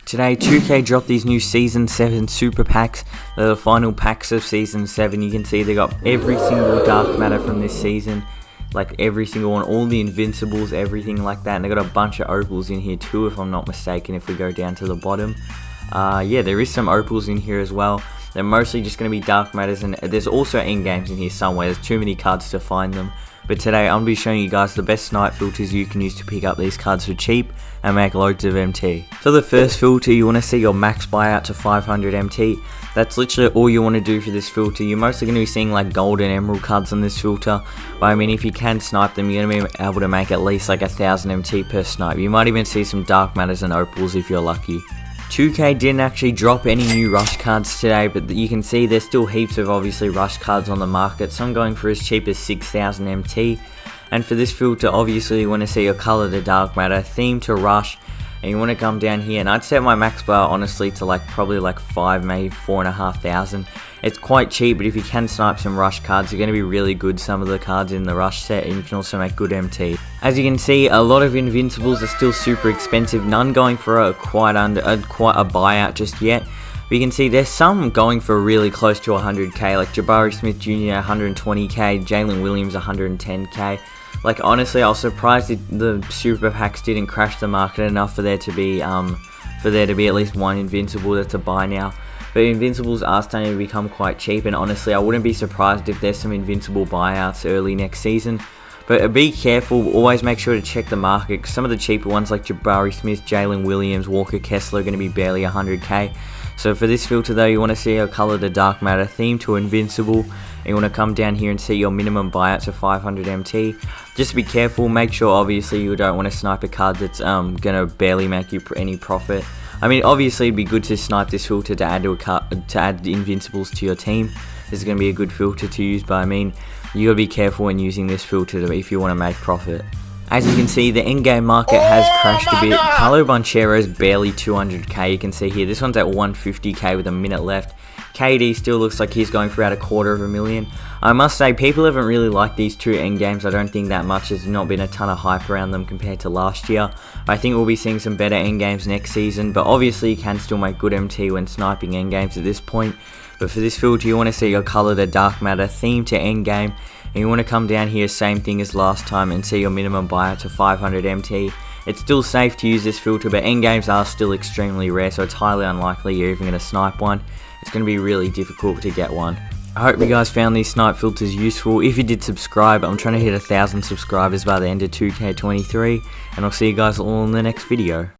Today 2K dropped these new Season 7 Super Packs. They're the final packs of Season 7. You can see they got every single Dark Matter from this season. Like every single one, all the Invincibles, everything like that. And they got a bunch of Opals in here too, if I'm not mistaken, if we go down to the bottom. Yeah, there is some Opals in here as well. They're mostly just going to be Dark Matters, and there's also endgames in here somewhere. There's too many cards to find them. But today I'm going to be showing you guys the best Snipe filters you can use to pick up these cards for cheap and make loads of MT. For the first filter, you want to see your max buyout to 500 MT. That's literally all you want to do for this filter. You're mostly going to be seeing like gold and emerald cards on this filter. But I mean, if you can snipe them, you're going to be able to make at least like 1000 MT per snipe. You might even see some Dark Matters and Opals if you're lucky. 2K didn't actually drop any new rush cards today, but you can see there's still heaps of obviously rush cards on the market. Some going for as cheap as 6000 MT. And for this filter, obviously you want to see your color to Dark Matter, theme to rush, and you want to come down here, and I'd set my max bar honestly to like probably like 5, maybe 4,500. It's quite cheap, but if you can snipe some rush cards, they're going to be really good, some of the cards in the rush set, and you can also make good MT. As you can see, a lot of Invincibles are still super expensive, none going for quite a buyout just yet. But you can see there's some going for really close to 100k, like Jabari Smith Jr. 120k, Jalen Williams 110k. Like honestly, I was surprised the super packs didn't crash the market enough for there to be at least one Invincible that's a buy now. But Invincibles are starting to become quite cheap, and honestly, I wouldn't be surprised if there's some Invincible buyouts early next season. But be careful, always make sure to check the market, because some of the cheaper ones like Jabari Smith, Jalen Williams, Walker Kessler are going to be barely 100k. So for this filter though, you want to see your color to Dark Matter, theme to Invincible, and you want to come down here and see your minimum buyout to 500 MT. Just be careful, make sure obviously you don't want to snipe a card that's going to barely make you any profit. I mean, obviously it'd be good to snipe this filter to add the Invincibles to your team. This is going to be a good filter to use, but I mean, you got to be careful when using this filter if you want to make profit. As you can see, the in-game market has crashed a bit. Paolo Banchero's barely 200k, you can see here. This one's at 150k with a minute left. KD still looks like he's going for about 250,000. I must say, people haven't really liked these two endgames. I don't think that much. There's not been a ton of hype around them compared to last year. I think we'll be seeing some better endgames next season, but obviously you can still make good MT when sniping endgames at this point. But for this filter, you want to see your color to Dark Matter, theme to endgame, and you want to come down here, same thing as last time, and see your minimum buyout to 500 MT. It's still safe to use this filter, but endgames are still extremely rare, so it's highly unlikely you're even going to snipe one. It's going to be really difficult to get one. I hope you guys found these snipe filters useful. If you did subscribe, I'm trying to hit 1000 subscribers by the end of 2K23, and I'll see you guys all in the next video.